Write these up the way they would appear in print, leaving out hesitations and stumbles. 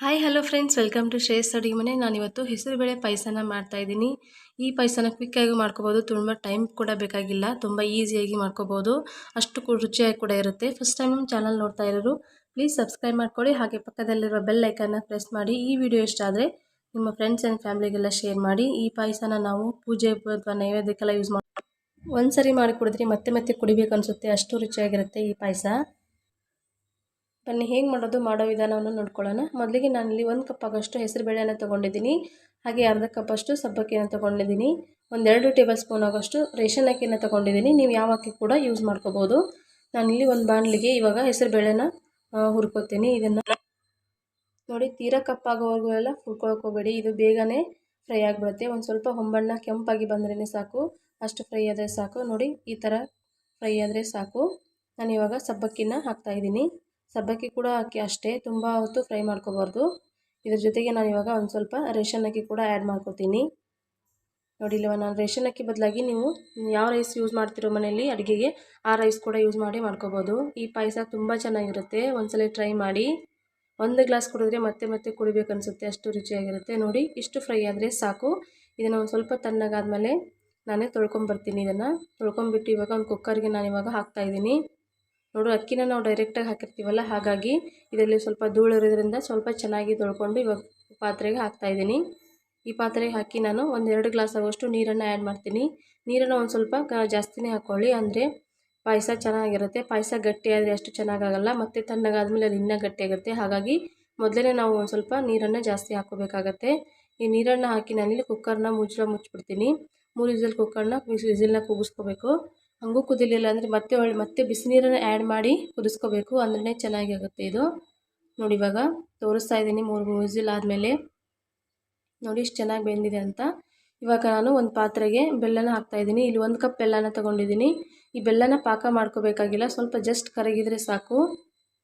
Hi hello friends, welcome to Shreyas ಅಡುಗೆ ಮನೆ. ನಾನಿವತ್ತು ಹೆಸರುಬೇಳೆ ಪಾಯಸನ ಮಾಡ್ತಾಯಿದ್ದೀನಿ. ಈ ಪಾಯಸನ ಕ್ವಿಕ್ಕಾಗಿ ಮಾಡ್ಕೋಬೋದು, ತುಂಬ ಟೈಮ್ ಕೂಡ ಬೇಕಾಗಿಲ್ಲ, ತುಂಬ ಈಸಿಯಾಗಿ ಮಾಡ್ಕೋಬೋದು, ಅಷ್ಟು ರುಚಿಯಾಗಿ ಕೂಡ ಇರುತ್ತೆ. ಫಸ್ಟ್ ಟೈಮ್ ನಮ್ಮ ಚಾನಲ್ ನೋಡ್ತಾ ಇರೋರು ಪ್ಲೀಸ್ ಸಬ್ಸ್ಕ್ರೈಬ್ ಮಾಡ್ಕೊಳ್ಳಿ, ಹಾಗೆ ಪಕ್ಕದಲ್ಲಿರೋ ಬೆಲ್ ಐಕನ್ನ ಪ್ರೆಸ್ ಮಾಡಿ. ಈ ವಿಡಿಯೋ ಇಷ್ಟ ಆದರೆ ನಿಮ್ಮ ಫ್ರೆಂಡ್ಸ್ ಆ್ಯಂಡ್ ಫ್ಯಾಮಿಲಿಗೆಲ್ಲ ಶೇರ್ ಮಾಡಿ. ಈ ಪಾಯಸನ ನಾವು ಪೂಜೆ ಅಥವಾ ನೈವೇದ್ಯಕ್ಕೆಲ್ಲ ಯೂಸ್ ಮಾಡಿ ಒಂದ್ಸರಿ ಮಾಡಿ ಕುಡಿದ್ರೆ ಮತ್ತೆ ಮತ್ತೆ ಕುಡಿಬೇಕು ಅನಿಸುತ್ತೆ, ಅಷ್ಟು ರುಚಿಯಾಗಿರುತ್ತೆ ಈ ಪಾಯಸ. ಬನ್ನಿ ಹೇಗೆ ಮಾಡೋ ವಿಧಾನವನ್ನು ನೋಡ್ಕೊಳ್ಳೋಣ. ಮೊದಲಿಗೆ ನಾನಿಲ್ಲಿ 1 ಕಪ್ ಆಗೋಷ್ಟು ಹೆಸರುಬೇಳೆಯನ್ನು ತೊಗೊಂಡಿದ್ದೀನಿ, ಹಾಗೆ ಅರ್ಧ ಕಪ್ಪಷ್ಟು ಸಬ್ಬಕ್ಕಿಯನ್ನು ತೊಗೊಂಡಿದ್ದೀನಿ, 1-2 ಟೇಬಲ್ ಸ್ಪೂನ್ ಆಗೋಷ್ಟು ರೇಷನ್ ಅಕ್ಕಿಯನ್ನು ತೊಗೊಂಡಿದ್ದೀನಿ. ನೀವು ಯಾವ ಅಕ್ಕಿ ಕೂಡ ಯೂಸ್ ಮಾಡ್ಕೋಬೋದು. ನಾನಿಲ್ಲಿ ಒಂದು ಬಾಣಲಿಗೆ ಇವಾಗ ಹೆಸರುಬೇಳೆನ ಹುರ್ಕೋತೀನಿ. ಇದನ್ನು ನೋಡಿ, ತೀರಾ ಕಪ್ಪಾಗೋವರೆಗೂ ಎಲ್ಲ ಹುರ್ಕೊಳ್ಕೋಬೇಡಿ, ಇದು ಬೇಗನೆ ಫ್ರೈ ಆಗಿಬಿಡುತ್ತೆ. ಒಂದು ಸ್ವಲ್ಪ ಹೊಂಬಣ್ಣ ಕೆಂಪಾಗಿ ಬಂದ್ರೇ ಸಾಕು, ಅಷ್ಟು ಫ್ರೈ ಆದರೆ ಸಾಕು. ನೋಡಿ, ಈ ಥರ ಫ್ರೈ ಆದರೆ ಸಾಕು. ನಾನು ಇವಾಗ ಸಬ್ಬಕ್ಕಿನ ಹಾಕ್ತಾಯಿದ್ದೀನಿ. ಸಬ್ಬಕ್ಕಿ ಕೂಡ ಹಾಕಿ ಅಷ್ಟೇ, ತುಂಬ ಹೊತ್ತು ಫ್ರೈ ಮಾಡ್ಕೋಬಾರ್ದು. ಇದ್ರ ಜೊತೆಗೆ ನಾನು ಇವಾಗ ಒಂದು ಸ್ವಲ್ಪ ರೇಷನ್ ಅಕ್ಕಿ ಕೂಡ ಆ್ಯಡ್ ಮಾಡ್ಕೋತೀನಿ. ನೋಡಿ, ಇಲ್ಲವ ನಾನು ರೇಷನ್ ಅಕ್ಕಿ ಬದಲಾಗಿ ನೀವು ಯಾವ ರೈಸ್ ಯೂಸ್ ಮಾಡ್ತಿರೋ ಮನೆಯಲ್ಲಿ ಅಡುಗೆಗೆ ಆ ರೈಸ್ ಕೂಡ ಯೂಸ್ ಮಾಡ್ಕೋಬೋದು. ಈ ಪಾಯಸ ತುಂಬ ಚೆನ್ನಾಗಿರುತ್ತೆ, ಒಂದ್ಸಲ ಟ್ರೈ ಮಾಡಿ. 1 ಗ್ಲಾಸ್ ಕುಡಿದ್ರೆ ಮತ್ತೆ ಮತ್ತೆ ಕುಡಿಬೇಕು ಅನಿಸುತ್ತೆ, ಅಷ್ಟು ರುಚಿಯಾಗಿರುತ್ತೆ. ನೋಡಿ, ಇಷ್ಟು ಫ್ರೈ ಆದರೆ ಸಾಕು. ಇದನ್ನು ಒಂದು ಸ್ವಲ್ಪ ತಣ್ಣಗಾದ್ಮೇಲೆ ನಾನೇ ತೊಳ್ಕೊಂಬರ್ತೀನಿ. ಇದನ್ನು ತೊಳ್ಕೊಂಬಿಟ್ಟು ಇವಾಗ ಒಂದು ಕುಕ್ಕರ್ಗೆ ನಾನು ಇವಾಗ ಹಾಕ್ತಾಯಿದ್ದೀನಿ. ನೋಡು, ಅಕ್ಕಿನ ನಾವು ಡೈರೆಕ್ಟಾಗಿ ಹಾಕಿರ್ತೀವಲ್ಲ, ಹಾಗಾಗಿ ಇದರಲ್ಲಿ ಸ್ವಲ್ಪ ಧೂಳು ಇರೋದ್ರಿಂದ ಸ್ವಲ್ಪ ಚೆನ್ನಾಗಿ ತೊಳ್ಕೊಂಡು ಇವಾಗ ಪಾತ್ರೆಗೆ ಹಾಕ್ತಾಯಿದ್ದೀನಿ. ಈ ಪಾತ್ರೆಗೆ ಹಾಕಿ ನಾನು 1-2 ಗ್ಲಾಸ್ ಆಗೋಷ್ಟು ನೀರನ್ನು ಆ್ಯಡ್ ಮಾಡ್ತೀನಿ. ನೀರನ್ನು ಒಂದು ಸ್ವಲ್ಪ ಜಾಸ್ತಿನೇ ಹಾಕ್ಕೊಳ್ಳಿ, ಅಂದರೆ ಪಾಯಸ ಚೆನ್ನಾಗಿರುತ್ತೆ. ಪಾಯಸ ಗಟ್ಟಿಯಾದರೆ ಅಷ್ಟು ಚೆನ್ನಾಗಾಗಲ್ಲ, ಮತ್ತು ತಣ್ಣಗಾದ್ಮೇಲೆ ಅದು ಇನ್ನೂ ಗಟ್ಟಿಯಾಗುತ್ತೆ. ಹಾಗಾಗಿ ಮೊದಲೇ ನಾವು ಒಂದು ಸ್ವಲ್ಪ ನೀರನ್ನು ಜಾಸ್ತಿ ಹಾಕ್ಕೋಬೇಕಾಗತ್ತೆ. ಈ ನೀರನ್ನು ಹಾಕಿ ನಾನಿಲ್ಲಿ ಕುಕ್ಕರ್ನ ಮುಚ್ಚಿಬಿಡ್ತೀನಿ. 3 ವಿಸಿಲ್ ಕುಕ್ಕರ್ನ ವಿಸಿಲ್ನ ಕೂಗಿಸ್ಕೋಬೇಕು. ಹಂಗೂ ಕುದಿಲಿಲ್ಲ ಅಂದರೆ ಮತ್ತೆ ಬಿಸಿ ನೀರನ್ನು ಆ್ಯಡ್ ಮಾಡಿ ಕುದಿಸ್ಕೋಬೇಕು, ಅಂದ್ರೆ ಚೆನ್ನಾಗಿ ಆಗುತ್ತೆ ಇದು. ನೋಡಿ, ಇವಾಗ ತೋರಿಸ್ತಾ ಇದ್ದೀನಿ 3 ವಿಸಿಲ್ ಆದಮೇಲೆ. ನೋಡಿ ಎಷ್ಟು ಚೆನ್ನಾಗಿ ಬೆಂದಿದೆ ಅಂತ. ಇವಾಗ ನಾನು ಒಂದು ಪಾತ್ರೆಗೆ ಬೆಲ್ಲನ ಹಾಕ್ತಾಯಿದ್ದೀನಿ. ಇಲ್ಲಿ 1 ಕಪ್ ಬೆಲ್ಲನ ತೊಗೊಂಡಿದ್ದೀನಿ. ಈ ಬೆಲ್ಲನ ಪಾಕ ಮಾಡ್ಕೋಬೇಕಾಗಿಲ್ಲ, ಸ್ವಲ್ಪ ಜಸ್ಟ್ ಕರಗಿದ್ರೆ ಸಾಕು.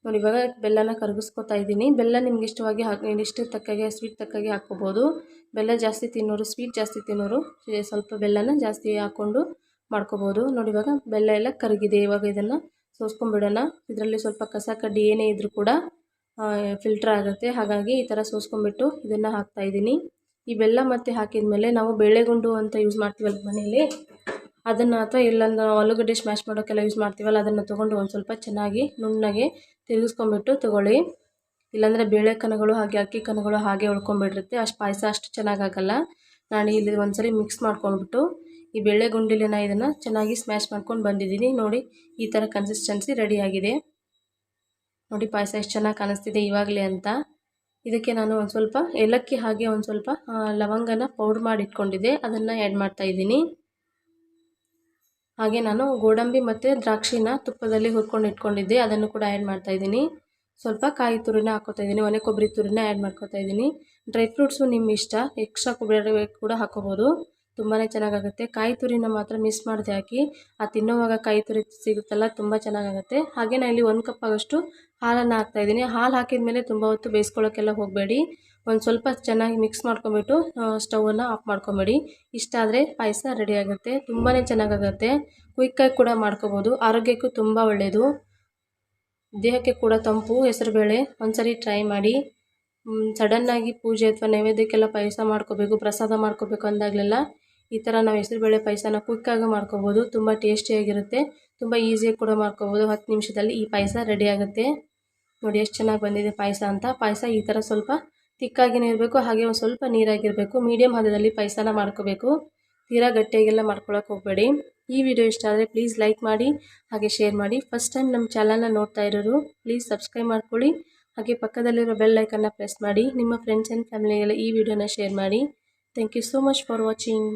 ನೋಡಿ, ಇವಾಗ ಬೆಲ್ಲನ ಕರಗಿಸ್ಕೊತಾ ಇದ್ದೀನಿ. ಬೆಲ್ಲ ನಿಮ್ಗೆ ಇಷ್ಟವಾಗಿ ಇಷ್ಟಕ್ಕೆ ತಕ್ಕಾಗೆ ಸ್ವೀಟ್ ತಕ್ಕಾಗೆ ಹಾಕ್ಕೋಬೋದು. ಬೆಲ್ಲ ಜಾಸ್ತಿ ತಿನ್ನೋರು, ಸ್ವೀಟ್ ಜಾಸ್ತಿ ತಿನ್ನೋರು ಸ್ವಲ್ಪ ಬೆಲ್ಲನ ಜಾಸ್ತಿ ಹಾಕ್ಕೊಂಡು ಮಾಡ್ಕೋಬೋದು. ನೋಡಿ, ಇವಾಗ ಬೆಲ್ಲ ಎಲ್ಲ ಕರಗಿದೆ. ಇವಾಗ ಇದನ್ನು ಸೋಸ್ಕೊಂಡ್ಬಿಡೋಣ. ಇದರಲ್ಲಿ ಸ್ವಲ್ಪ ಕಸ ಕಡ್ಡಿ ಏನೇ ಇದ್ದರೂ ಕೂಡ ಫಿಲ್ಟ್ರ್ ಆಗುತ್ತೆ, ಹಾಗಾಗಿ ಈ ಥರ ಸೋಸ್ಕೊಂಡ್ಬಿಟ್ಟು ಇದನ್ನು ಹಾಕ್ತಾಯಿದ್ದೀನಿ. ಈ ಬೆಲ್ಲ ಮತ್ತು ಹಾಕಿದ ಮೇಲೆ ನಾವು ಬೇಳೆಗುಂಡು ಅಂತ ಯೂಸ್ ಮಾಡ್ತೀವಲ್ಲ ಮನೆಯಲ್ಲಿ, ಅದನ್ನು ಅಥವಾ ಇಲ್ಲಾಂದ್ರೆ ನಾವು ಆಲೂಗಡ್ಡೆ ಸ್ಮ್ಯಾಶ್ ಮಾಡೋಕ್ಕೆಲ್ಲ ಯೂಸ್ ಮಾಡ್ತೀವಲ್ಲ, ಅದನ್ನು ತೊಗೊಂಡು ಒಂದು ಸ್ವಲ್ಪ ಚೆನ್ನಾಗಿ ನುಣ್ಣಗೆ ತಿರುಗಿಸ್ಕೊಂಡ್ಬಿಟ್ಟು ತೊಗೊಳ್ಳಿ. ಇಲ್ಲಾಂದರೆ ಬೇಳೆ ಕಣಗಳು ಹಾಗೆ ಅಕ್ಕಿ ಕಣಗಳು ಹಾಗೆ ಉಳ್ಕೊಂಡ್ಬಿಟ್ಟಿರುತ್ತೆ, ಅಷ್ಟು ಪಾಯಸ ಅಷ್ಟು ಚೆನ್ನಾಗಾಗಲ್ಲ. ನಾನು ಇಲ್ಲಿ ಒಂದ್ಸರಿ ಮಿಕ್ಸ್ ಮಾಡ್ಕೊಂಡ್ಬಿಟ್ಟು ಈ ಬೇಳೆ ಗುಂಡಿಲಿನ ಇದನ್ನು ಚೆನ್ನಾಗಿ ಸ್ಮ್ಯಾಶ್ ಮಾಡ್ಕೊಂಡು ಬಂದಿದ್ದೀನಿ. ನೋಡಿ, ಈ ಥರ ಕನ್ಸಿಸ್ಟೆನ್ಸಿ ರೆಡಿಯಾಗಿದೆ. ನೋಡಿ, ಪಾಯಸ ಎಷ್ಟು ಚೆನ್ನಾಗಿ ಕಾಣಿಸ್ತಿದೆ ಇವಾಗಲೇ ಅಂತ. ಇದಕ್ಕೆ ನಾನು ಒಂದು ಸ್ವಲ್ಪ ಏಲಕ್ಕಿ ಹಾಗೆ ಒಂದು ಸ್ವಲ್ಪ ಲವಂಗನ ಪೌಡ್ರ್ ಮಾಡಿ ಇಟ್ಕೊಂಡಿದ್ದೆ, ಅದನ್ನು ಆ್ಯಡ್ ಮಾಡ್ತಾಯಿದ್ದೀನಿ. ಹಾಗೆ ನಾನು ಗೋಡಂಬಿ ಮತ್ತು ದ್ರಾಕ್ಷಿನ ತುಪ್ಪದಲ್ಲಿ ಹುರ್ಕೊಂಡು ಇಟ್ಕೊಂಡಿದ್ದೆ, ಅದನ್ನು ಕೂಡ ಆ್ಯಡ್ ಮಾಡ್ತಾಯಿದ್ದೀನಿ. ಸ್ವಲ್ಪ ಕಾಯಿ ತುರಿನ ಹಾಕ್ಕೋತಾಯಿದ್ದೀನಿ, ಒಣ ಕೊಬ್ಬರಿ ತುರಿನ ಆ್ಯಡ್ ಮಾಡ್ಕೋತಾಯಿದ್ದೀನಿ. ಡ್ರೈ ಫ್ರೂಟ್ಸು ನಿಮ್ಮ ಇಷ್ಟ, ಎಕ್ಸ್ಟ್ರಾ ಕೊಬ್ಬರಿ ಕೂಡ ಹಾಕ್ಕೋಬೋದು, ತುಂಬಾ ಚೆನ್ನಾಗಾಗುತ್ತೆ. ಕಾಯಿ ತುರಿನ ಮಾತ್ರ ಮಿಸ್ ಮಾಡದೆ ಹಾಕಿ, ಆ ತಿನ್ನೋವಾಗ ಕಾಯಿ ತುರಿ ಸಿಗುತ್ತಲ್ಲ, ತುಂಬ ಚೆನ್ನಾಗಾಗುತ್ತೆ. ಹಾಗೆ ನಾನು ಇಲ್ಲಿ 1 ಕಪ್ ಆಗೋಷ್ಟು ಹಾಲನ್ನು ಹಾಕ್ತಾಯಿದ್ದೀನಿ. ಹಾಲು ಹಾಕಿದ ಮೇಲೆ ತುಂಬ ಹೊತ್ತು ಬೇಯಿಸ್ಕೊಳ್ಳೋಕ್ಕೆಲ್ಲ ಹೋಗಬೇಡಿ, ಒಂದು ಸ್ವಲ್ಪ ಚೆನ್ನಾಗಿ ಮಿಕ್ಸ್ ಮಾಡ್ಕೊಂಬಿಟ್ಟು ಸ್ಟವನ್ನು ಆಫ್ ಮಾಡ್ಕೊಂಬೇಡಿ. ಇಷ್ಟ ಆದರೆ ಪಾಯಸ ರೆಡಿಯಾಗುತ್ತೆ, ತುಂಬಾ ಚೆನ್ನಾಗಾಗುತ್ತೆ. ಕ್ವಿಕ್ಕಾಗಿ ಕೂಡ ಮಾಡ್ಕೋಬೋದು, ಆರೋಗ್ಯಕ್ಕೂ ತುಂಬ ಒಳ್ಳೆಯದು, ದೇಹಕ್ಕೆ ಕೂಡ ತಂಪು. ಹೆಸರುಬೇಳೆ ಒಂದ್ಸರಿ ಟ್ರೈ ಮಾಡಿ. ಸಡನ್ನಾಗಿ ಪೂಜೆ ಅಥವಾ ನೈವೇದ್ಯಕ್ಕೆಲ್ಲ ಪಾಯಸ ಮಾಡ್ಕೋಬೇಕು, ಪ್ರಸಾದ ಮಾಡ್ಕೋಬೇಕು ಅಂದಾಗಲೆಲ್ಲ ಈ ಥರ ನಾವು ಹೆಸರುಬೇಳೆ ಪಾಯಸನ ಕ್ವಿಕ್ಕಾಗಿ ಮಾಡ್ಕೋಬೋದು. ತುಂಬ ಟೇಸ್ಟಿಯಾಗಿರುತ್ತೆ, ತುಂಬ ಈಸಿಯಾಗಿ ಕೂಡ ಮಾಡ್ಕೋಬೋದು. 10 ನಿಮಿಷದಲ್ಲಿ ಈ ಪಾಯಸ ರೆಡಿಯಾಗುತ್ತೆ. ನೋಡಿ ಎಷ್ಟು ಚೆನ್ನಾಗಿ ಬಂದಿದೆ ಪಾಯಸ ಅಂತ. ಪಾಯಸ ಈ ಥರ ಸ್ವಲ್ಪ ತಿಕ್ಕಾಗಿನೇ ಇರಬೇಕು, ಹಾಗೆ ಒಂದು ಸ್ವಲ್ಪ ನೀರಾಗಿರಬೇಕು. ಮೀಡಿಯಮ್ ಹದದಲ್ಲಿ ಪಾಯಸನ ಮಾಡ್ಕೋಬೇಕು, ತೀರಾ ಗಟ್ಟಿಯಾಗೆಲ್ಲ ಮಾಡ್ಕೊಳಕ್ಕೆ ಹೋಗಬೇಡಿ. ಈ ವಿಡಿಯೋ ಇಷ್ಟ ಆದರೆ ಪ್ಲೀಸ್ ಲೈಕ್ ಮಾಡಿ, ಹಾಗೆ ಶೇರ್ ಮಾಡಿ. ಫಸ್ಟ್ ಟೈಮ್ ನಮ್ಮ ಚಾನಲ್ನ ನೋಡ್ತಾ ಇರೋರು ಪ್ಲೀಸ್ ಸಬ್ಸ್ಕ್ರೈಬ್ ಮಾಡ್ಕೊಳ್ಳಿ, ಹಾಗೆ ಪಕ್ಕದಲ್ಲಿರೋ ಬೆಲ್ ಐಕನ್ನ ಪ್ರೆಸ್ ಮಾಡಿ. ನಿಮ್ಮ ಫ್ರೆಂಡ್ಸ್ ಆ್ಯಂಡ್ ಫ್ಯಾಮಿಲಿಗೆಲ್ಲ ಈ ವಿಡಿಯೋನ ಶೇರ್ ಮಾಡಿ. Thank you so much for watching.